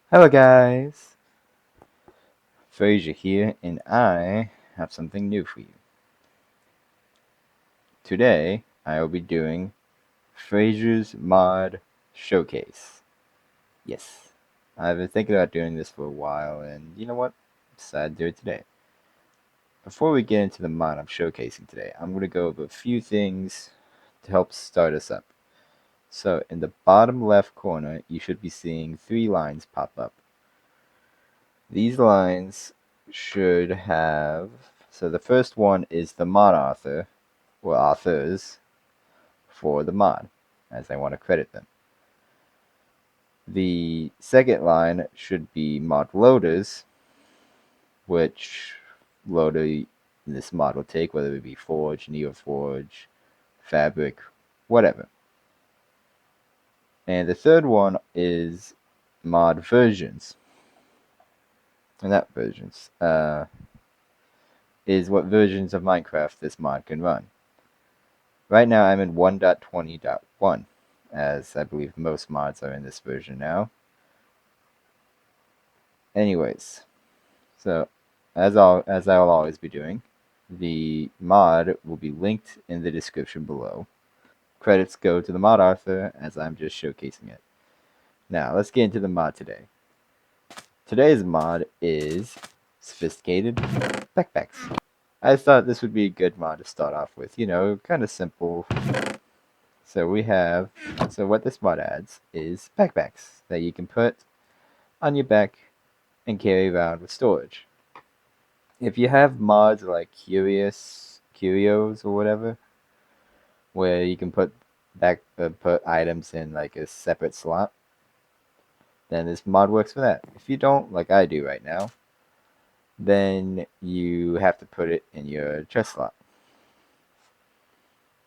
Hello guys, Frazier here, and I have something new for you. Today, I will be doing Frazier's Mod Showcase. Yes, I've been thinking about doing this for a while, and you know what? Decided to do it today. Before we get into the mod I'm showcasing today, I'm going to go over a few things to help start us up. So, in the bottom left corner, you should be seeing three lines pop up. These lines should have. So the first one is the mod author, or authors, for the mod, as I want to credit them. The second line should be mod loaders, which loader this mod will take, whether it be Forge, NeoForge, Fabric, whatever. And the third one is mod versions. And that versions is what versions of Minecraft this mod can run. Right now I'm in 1.20.1, as I believe most mods are in this version now. Anyways, so as I'll always be doing, the mod will be linked in the description below. Credits go to the mod author, as I'm just showcasing it. Now let's get into the mod today. Today's mod is Sophisticated Backpacks. I thought this would be a good mod to start off with, kind of simple. So what this mod adds is backpacks that you can put on your back and carry around with storage. If you have mods like Curios or whatever, where you can put items in like a separate slot, then this mod works for that. If you don't, like I do right now, then you have to put it in your chest slot.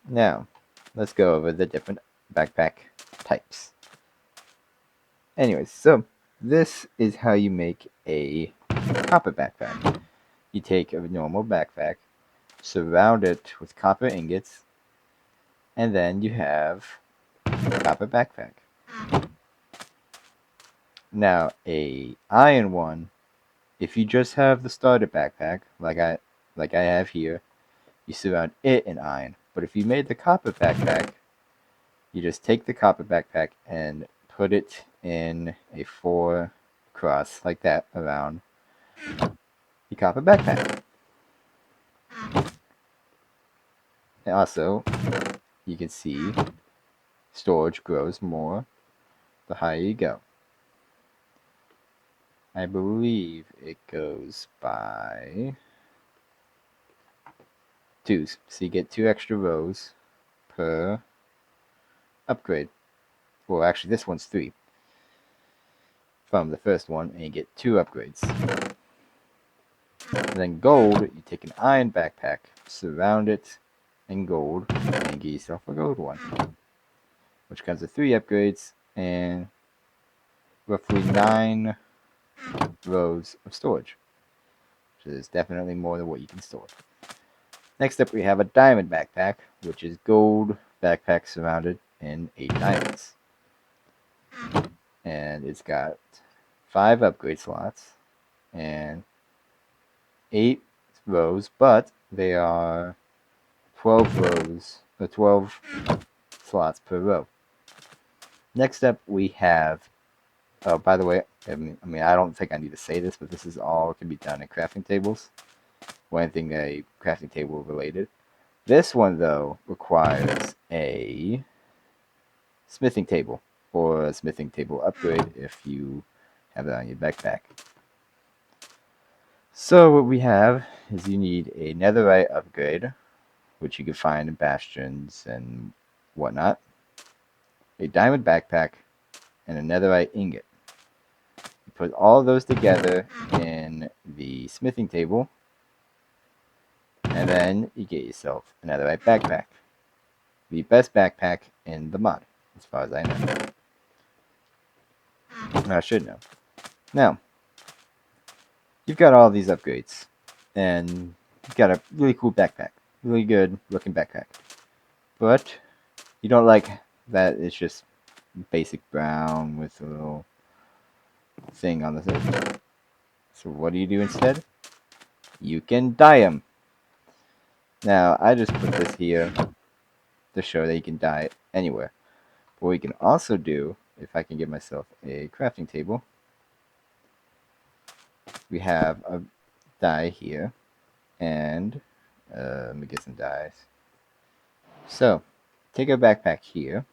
Now, let's go over the different backpack types. Anyways, so this is how you make a copper backpack. You take a normal backpack, surround it with copper ingots, and then you have a copper backpack. Now, a iron one, if you just have the starter backpack, like I have here, you surround it in iron. But if you made the copper backpack, you just take the copper backpack and put it in a 4 cross like that around the copper backpack. And also, you can see storage grows more the higher you go. I believe it goes by 2s, so you get 2 extra rows per upgrade. Well, actually, this one's 3 from the first one, and you get 2 upgrades. And then gold, you take an iron backpack, surround it in gold, and get yourself a gold one, which comes with 3 upgrades and roughly 9 rows of storage, which is definitely more than what you can store. Next up, we have a diamond backpack, which is gold backpack surrounded in 8 diamonds. And it's got 5 upgrade slots and 8 rows, but they are 12 rows, or 12 slots per row. Next up, we have, oh, by the way, I don't think I need to say this, but this is all can be done in crafting tables, or anything a crafting table related. This one, though, requires a smithing table, or a smithing table upgrade if you have that on your backpack. So what we have is you need a netherite upgrade, which you can find in bastions and whatnot, a diamond backpack, and a netherite ingot. You put all of those together in the smithing table, and then you get yourself a netherite backpack. The best backpack in the mod, as far as I know. I should know. Now, you've got all these upgrades, and you've got a really cool backpack. Really good looking backpack. But you don't like that it's just basic brown with a little thing on the thing. So what do you do instead? You can dye them. Now, I just put this here to show that you can dye it anywhere. But what we can also do, if I can get myself a crafting table, we have a dye here, and let me get some dyes. So, take a backpack here,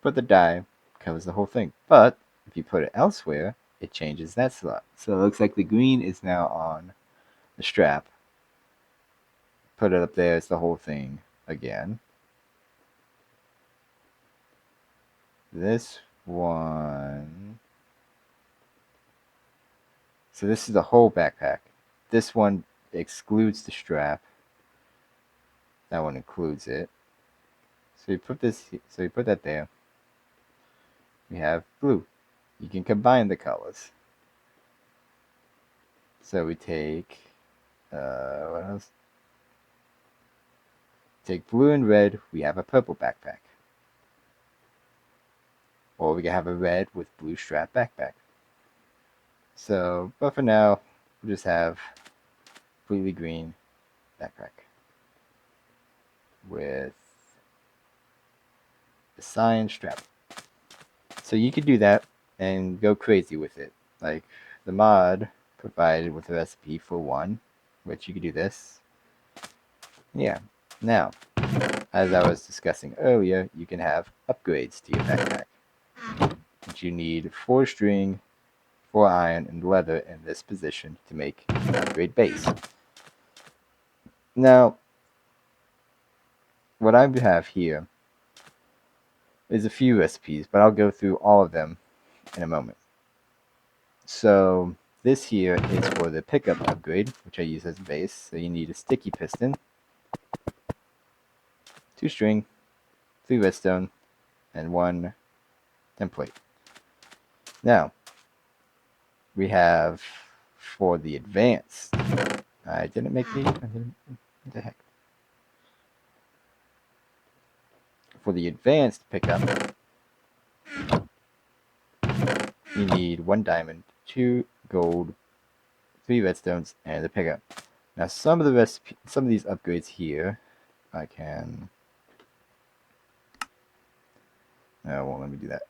put the dye, covers the whole thing. But if you put it elsewhere, it changes that slot. So it looks like the green is now on the strap. Put it up there, it's the whole thing again. This one. So this is the whole backpack. This one excludes the strap. That one includes it. So you put this. So you put that there. We have blue. You can combine the colors. So we take. What else? Take blue and red. We have a purple backpack. Or we can have a red with blue strap backpack. So, but for now, we'll just have completely green backpack with the cyan strap. So you could do that and go crazy with it. Like the mod provided with a recipe for one, which you could do this. Yeah. Now, as I was discussing earlier, you can have upgrades to your backpack. But you need 4 string, 4 iron, and leather in this position to make an upgrade base. Now, what I have here is a few recipes, but I'll go through all of them in a moment. So this here is for the pickup upgrade, which I use as a base. So you need a sticky piston, 2 string, 3 redstone, and 1 template. Now, we have for the advanced. I didn't make the. What the heck? For the advanced pickup, you need 1 diamond, 2 gold, 3 redstones, and the pickup. Now, some of these upgrades here, I can. No, it won't let me do that.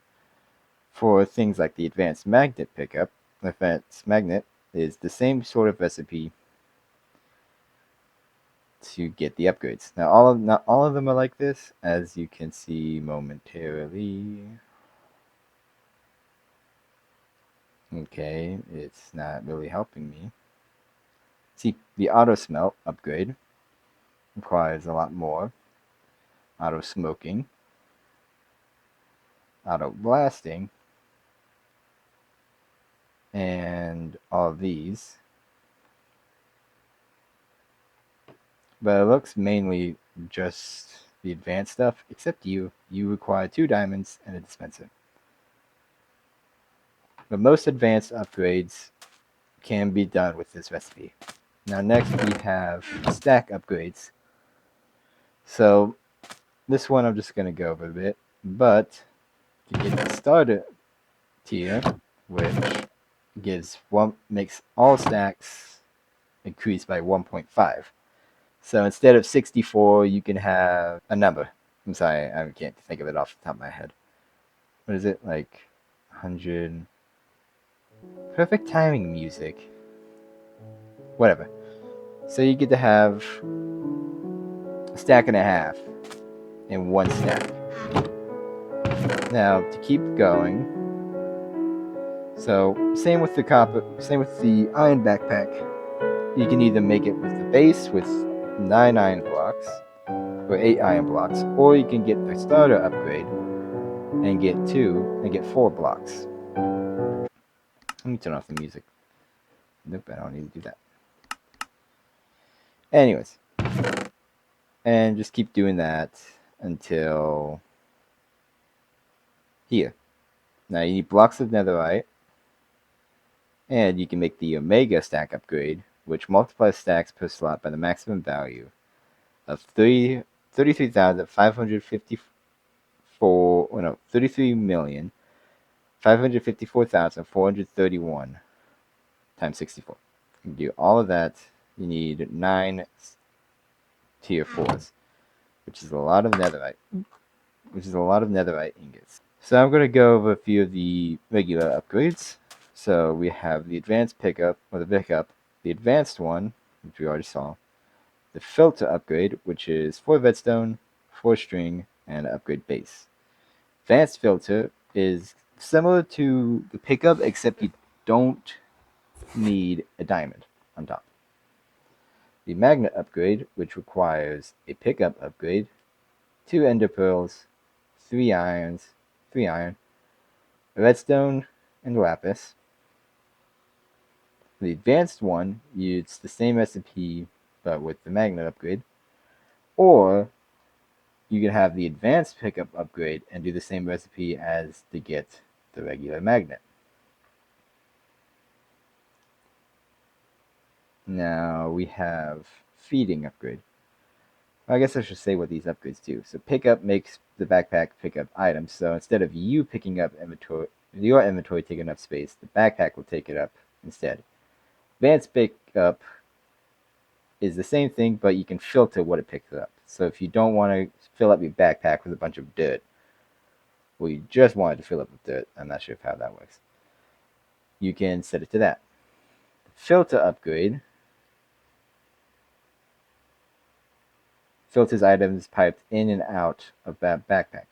For things like the advanced magnet pickup, the advanced magnet is the same sort of recipe to get the upgrades. Now, not all of them are like this, as you can see momentarily. Okay, it's not really helping me. See, the auto smelt upgrade requires a lot more. Auto smoking, auto blasting, and all of these. But it looks mainly just the advanced stuff, except you require 2 diamonds and a dispenser. But most advanced upgrades can be done with this recipe. Now next we have stack upgrades. So this one I'm just going to go over a bit, but to get the starter tier, which makes all stacks increase by 1.5. So instead of 64, you can have a number. I'm sorry, I can't think of it off the top of my head. What is it? Like 100. Perfect timing music. Whatever. So you get to have a stack and a half in 1 stack. Now to keep going. So same with the iron backpack. You can either make it with the base with 9 iron blocks or 8 iron blocks, or you can get the starter upgrade and get 4 blocks. Let me turn off the music. Nope, I don't need to do that. Anyways, and just keep doing that until here. Now you need blocks of netherite, and you can make the Omega stack upgrade, which multiplies stacks per slot by the maximum value of 33,554. 33,554,554 554,431 times 64. You do all of that, you need 9 tier 4s, which is a lot of netherite. Ingots. So I'm going to go over a few of the regular upgrades. So we have the advanced pickup, or the pickup, the advanced one, which we already saw, the filter upgrade, which is 4 redstone, 4 string, and upgrade base. Advanced filter is similar to the pickup, except you don't need a diamond on top. The magnet upgrade, which requires a pickup upgrade, 2 ender pearls, 3 irons, 3 iron, redstone, and lapis. The advanced one uses the same recipe but with the magnet upgrade, or you can have the advanced pickup upgrade and do the same recipe as to get the regular magnet. Now we have feeding upgrade. I guess I should say what these upgrades do. So pickup makes the backpack pick up items. So instead of you picking up your inventory taking up space, the backpack will take it up instead. Advanced pickup is the same thing, but you can filter what it picks up. So if you don't want to fill up your backpack with a bunch of dirt, or you just want it to fill up with dirt, I'm not sure how that works, you can set it to that. The filter upgrade filters items piped in and out of that backpack.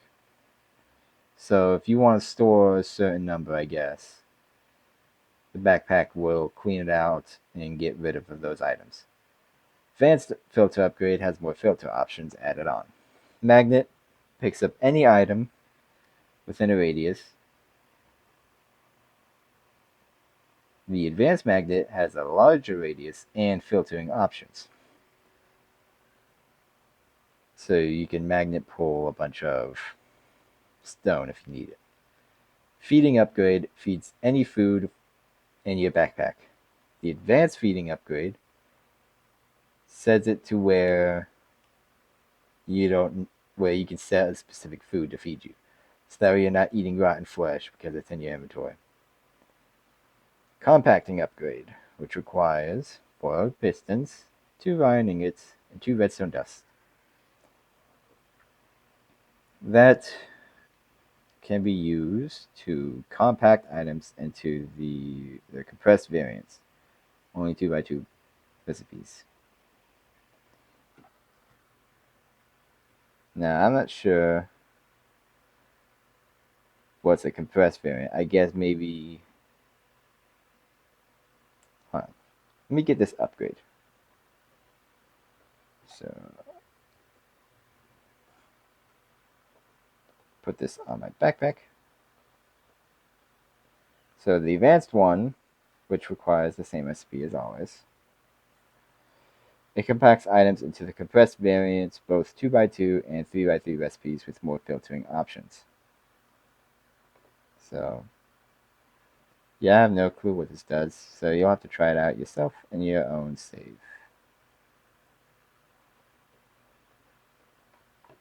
So if you want to store a certain number, I guess, the backpack will clean it out and get rid of those items. Advanced filter upgrade has more filter options added on. Magnet picks up any item within a radius. The advanced magnet has a larger radius and filtering options. So you can magnet pull a bunch of stone if you need it. Feeding upgrade feeds any food in your backpack. The advanced feeding upgrade sets it to where you can set a specific food to feed you. So that way you're not eating rotten flesh because it's in your inventory. Compacting upgrade, which requires 4 pistons, 2 iron ingots, and 2 redstone dust. That can be used to compact items into the compressed variants, only 2x2 recipes. Now, I'm not sure what's a compressed variant. I guess maybe... Hold on. Let me get this upgrade. So, put this on my backpack. So the advanced one, which requires the same recipe as always, it compacts items into the compressed variants, both 2x2 and 3x3 recipes with more filtering options. So, yeah, I have no clue what this does, so you'll have to try it out yourself in your own save.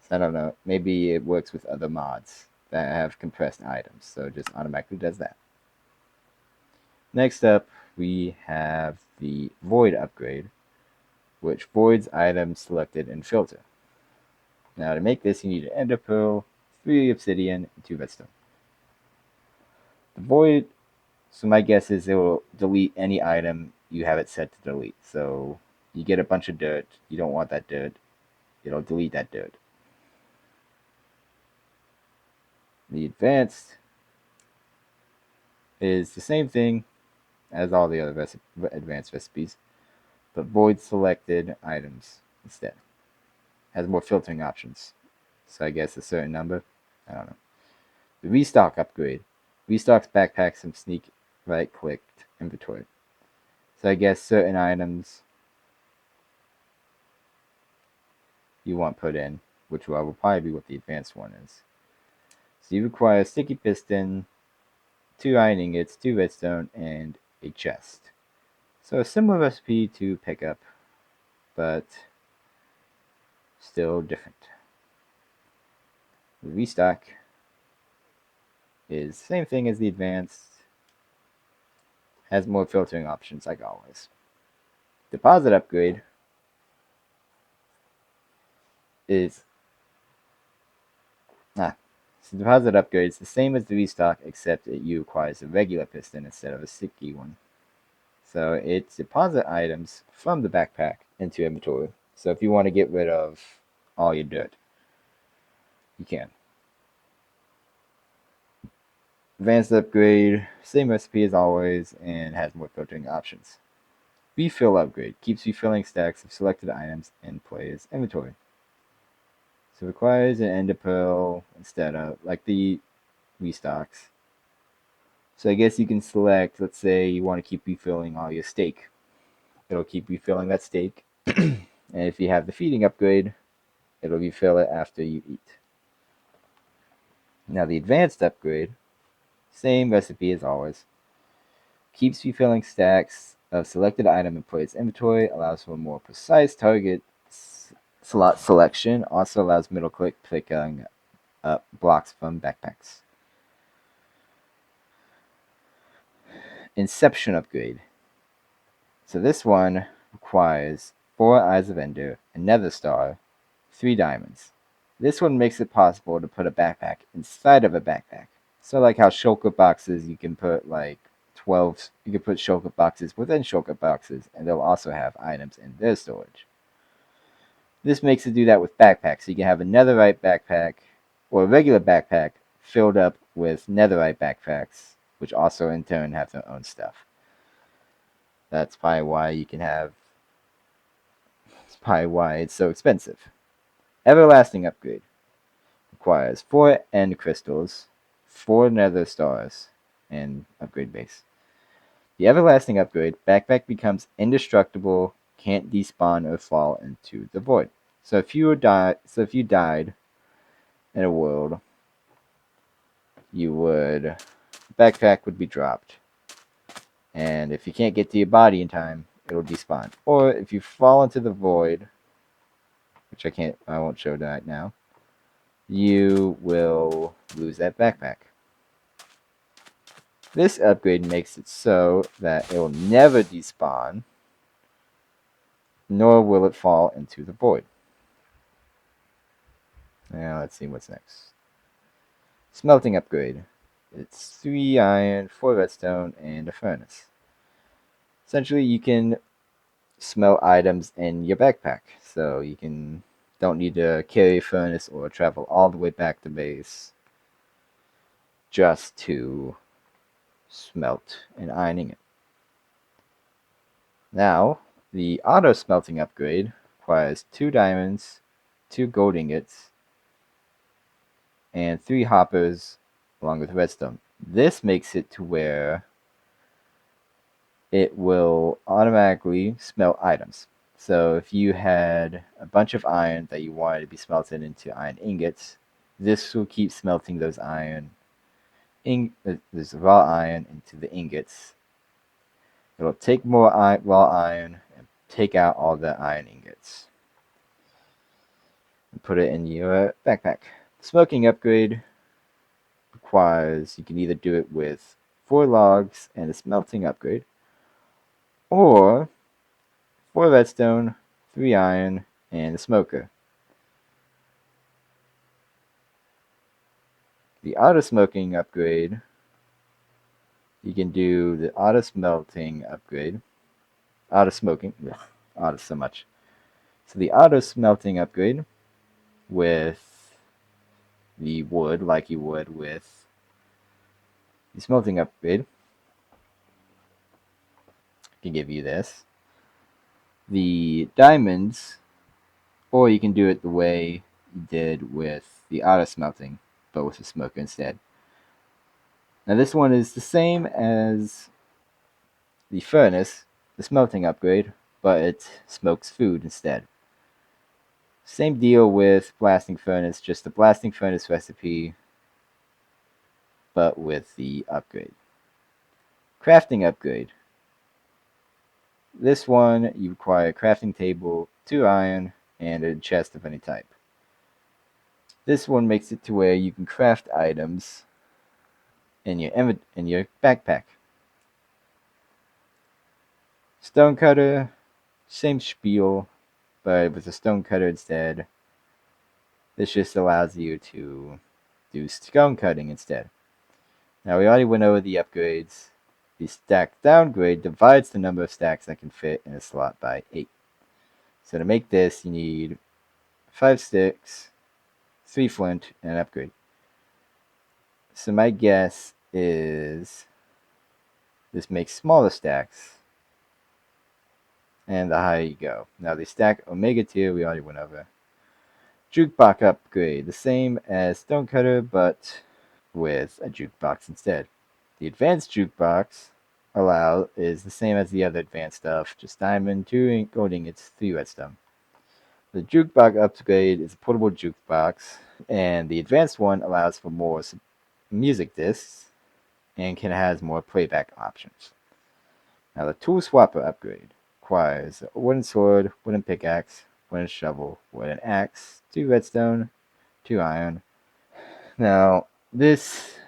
So I don't know, maybe it works with other mods that have compressed items, so it just automatically does that. Next up, we have the Void upgrade, which voids items selected in filter. Now to make this, you need an ender pearl, 3 obsidian, and 2 redstone. The void, so my guess is it will delete any item you have it set to delete. So you get a bunch of dirt, you don't want that dirt, it'll delete that dirt. The advanced is the same thing as all the other advanced recipes, but void selected items instead. Has more filtering options. So I guess a certain number. I don't know. The restock upgrade. Restocks backpacks and sneak right clicked inventory. So I guess certain items you want put in, which will probably be what the advanced one is. So you require a sticky piston, 2 iron ingots, 2 redstone, and a chest. So a similar recipe to pick up, but still different. The restock is same thing as the advanced, has more filtering options like always. Deposit upgrade is so deposit upgrade is the same as the restock, except it requires a regular piston instead of a sticky one. So it's deposit items from the backpack into inventory. So if you want to get rid of all your dirt, you can. Advanced upgrade, same recipe as always, and has more filtering options. Refill upgrade keeps refilling stacks of selected items in player's inventory. So it requires an ender pearl instead of like the restocks. So I guess you can select, let's say you want to keep refilling all your steak. It'll keep refilling that steak. And if you have the feeding upgrade, it'll refill it after you eat. Now the advanced upgrade, same recipe as always. Keeps refilling stacks of selected item in player's inventory, allows for more precise target slot selection, also allows middle click picking up blocks from backpacks. Inception upgrade. So this one requires 4 Eyes of Ender, a Nether Star, 3 diamonds. This one makes it possible to put a backpack inside of a backpack. So like how shulker boxes, you can put like 12, you can put shulker boxes within shulker boxes, and they'll also have items in their storage. This makes it do that with backpacks. So you can have a netherite backpack or a regular backpack filled up with netherite backpacks, which also in turn have their own stuff. That's probably why you can have. It's probably why it's so expensive. Everlasting upgrade requires 4 end crystals, 4 nether stars, and upgrade base. The everlasting upgrade, backpack becomes indestructible, can't despawn or fall into the void. So if you died in a world, backpack would be dropped. And if you can't get to your body in time, it'll despawn. Or if you fall into the void, which I won't show that now, you will lose that backpack. This upgrade makes it so that it will never despawn, nor will it fall into the void. Now let's see what's next. Smelting upgrade. It's 3 iron, 4 redstone, and a furnace. Essentially, you can smelt items in your backpack, so you don't need to carry a furnace or travel all the way back to base just to smelt and ironing it. Now, the auto smelting upgrade requires 2 diamonds, 2 gold ingots, and 3 hoppers along with redstone. This makes it to where it will automatically smelt items. So if you had a bunch of iron that you wanted to be smelted into iron ingots, this will keep smelting those this raw iron into the ingots. It'll take more raw iron and take out all the iron ingots and put it in your backpack. The smoking upgrade requires you can either do it with 4 logs and a smelting upgrade, or 4 redstone, 3 iron, and a smoker. The auto smoking upgrade, you can do the auto smelting upgrade. Auto smoking, auto so much. So the auto smelting upgrade with the wood, like you would with the smelting upgrade, can give you this. The diamonds, or you can do it the way you did with the auto smelting, but with a smoker instead. Now this one is the same as the furnace, the smelting upgrade, but it smokes food instead. Same deal with blasting furnace, just the blasting furnace recipe, but with the upgrade. Crafting upgrade. This one, you require a crafting table, 2 iron, and a chest of any type. This one makes it to where you can craft items in your backpack. Stonecutter, same spiel, but with a stonecutter instead. This just allows you to do stone cutting instead. Now we already went over the upgrades. The stack downgrade divides the number of stacks that can fit in a slot by 8. So to make this, you need 5 sticks, 3 flint, and an upgrade. So my guess is this makes smaller stacks, and the higher you go. Now the stack Omega tier we already went over. Jukebox upgrade, the same as Stonecutter, but with a jukebox instead. The advanced jukebox is the same as the other advanced stuff, just diamond, 2 gold ingots, 3 redstone. The jukebox upgrade is a portable jukebox, and the advanced one allows for more music discs and has more playback options. Now the tool swapper upgrade requires a wooden sword, wooden pickaxe, wooden shovel, wooden axe, 2 redstone, 2 iron. Now this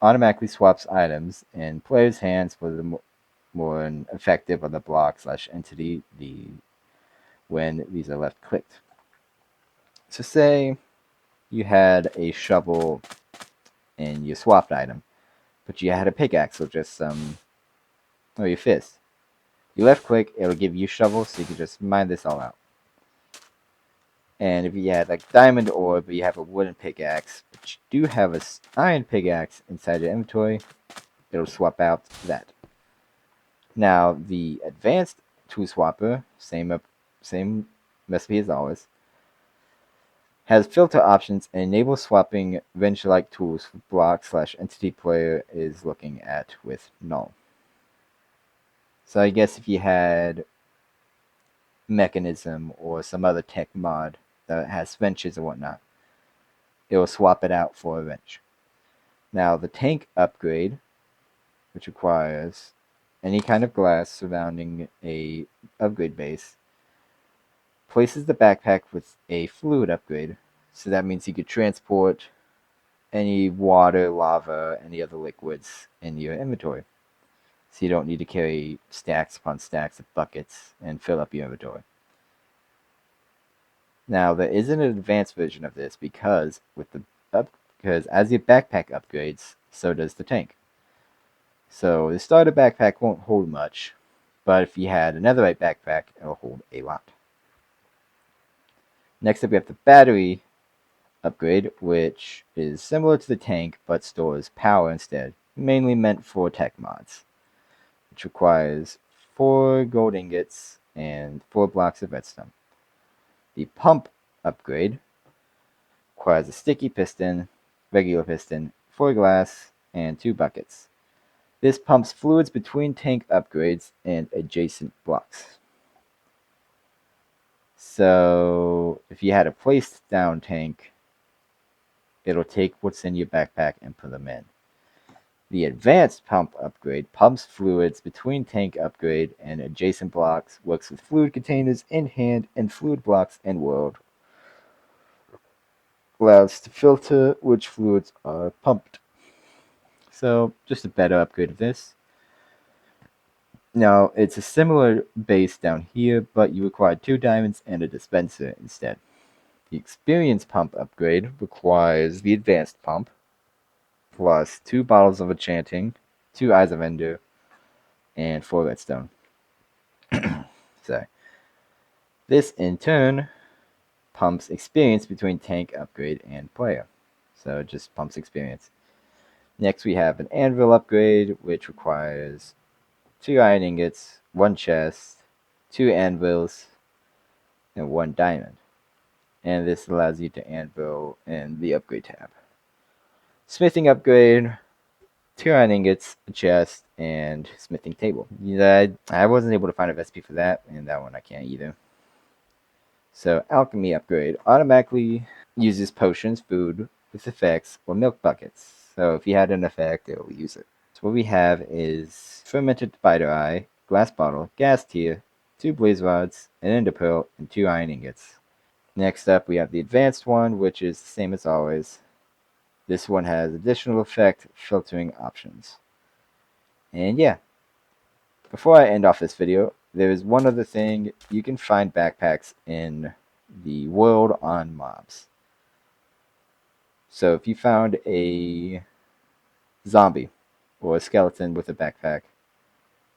automatically swaps items in players' hands for the more effective of the block/entity when these are left clicked. So say you had a shovel in your swapped item, but you had a pickaxe or just or your fist. You left click, it'll give you shovel, so you can just mine this all out. And if you had like diamond ore, but you have a wooden pickaxe, but you do have an iron pickaxe inside your inventory, it'll swap out that. Now the advanced tool swapper, same recipe as always, has filter options and enables swapping wrench-like tools for block/entity player is looking at with null. So I guess if you had mechanism or some other tech mod that has wrenches or whatnot, it will swap it out for a wrench. Now the tank upgrade, which requires any kind of glass surrounding a upgrade base, places the backpack with a fluid upgrade. So that means you could transport any water, lava, any other liquids in your inventory. So you don't need to carry stacks upon stacks of buckets and fill up your inventory. Now there isn't an advanced version of this because as your backpack upgrades, so does the tank. So the starter backpack won't hold much, but if you had another backpack, it'll hold a lot. Next up we have the battery upgrade, which is similar to the tank but stores power instead, mainly meant for tech mods, which requires 4 gold ingots and 4 blocks of redstone. The pump upgrade requires a sticky piston, regular piston, 4 glass, and 2 buckets. This pumps fluids between tank upgrades and adjacent blocks. So if you had a placed down tank, it'll take what's in your backpack and put them in. The advanced pump upgrade pumps fluids between tank upgrade and adjacent blocks, works with fluid containers in hand and fluid blocks in world. Allows to filter which fluids are pumped. So just a better upgrade of this. Now it's a similar base down here, but you require 2 diamonds and a dispenser instead. The experience pump upgrade requires the advanced pump, plus 2 bottles of enchanting, 2 eyes of ender, and 4 redstone. So this in turn pumps experience between tank upgrade and player. So it just pumps experience. Next we have an anvil upgrade, which requires 2 iron ingots, 1 chest, 2 anvils, and 1 diamond. And this allows you to anvil in the upgrade tab. Smithing upgrade, 2 iron ingots, a chest, and smithing table. I wasn't able to find a recipe for that, and that one I can't either. So alchemy upgrade automatically uses potions, food with effects, or milk buckets. So if you had an effect, it will use it. So what we have is fermented spider eye, glass bottle, gas tier, 2 blaze rods, an ender pearl, and 2 iron ingots. Next up, we have the advanced one, which is the same as always. This one has additional effect filtering options. And yeah, before I end off this video, there is one other thing. You can find backpacks in the world on mobs. So if you found a zombie or a skeleton with a backpack,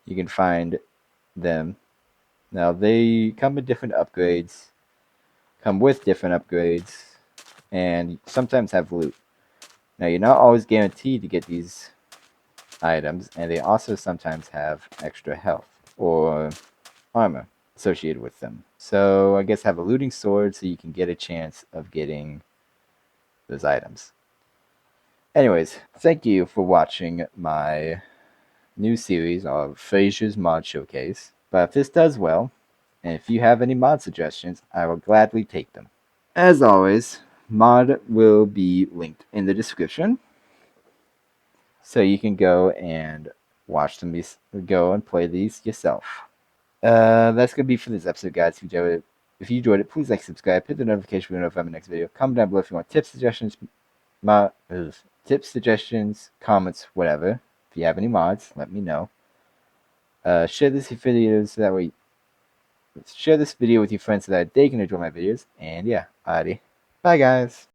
you can find them. Now they come with different upgrades, and sometimes have loot. Now you're not always guaranteed to get these items, and they also sometimes have extra health or armor associated with them. So I guess have a looting sword so you can get a chance of getting those items. Anyways, thank you for watching my new series of Frazier's Mod Showcase. But if this does well, and if you have any mod suggestions, I will gladly take them. As always, mod will be linked in the description, so you can go and watch them, go and play these yourself. That's gonna be for this episode, guys. If you enjoyed it, please like, subscribe, hit the notification bell to notify my next video. Comment down below if you want tips, suggestions, comments, whatever. If you have any mods, let me know. Share this video with your friends so that they can enjoy my videos. And yeah, alrighty. Bye, guys.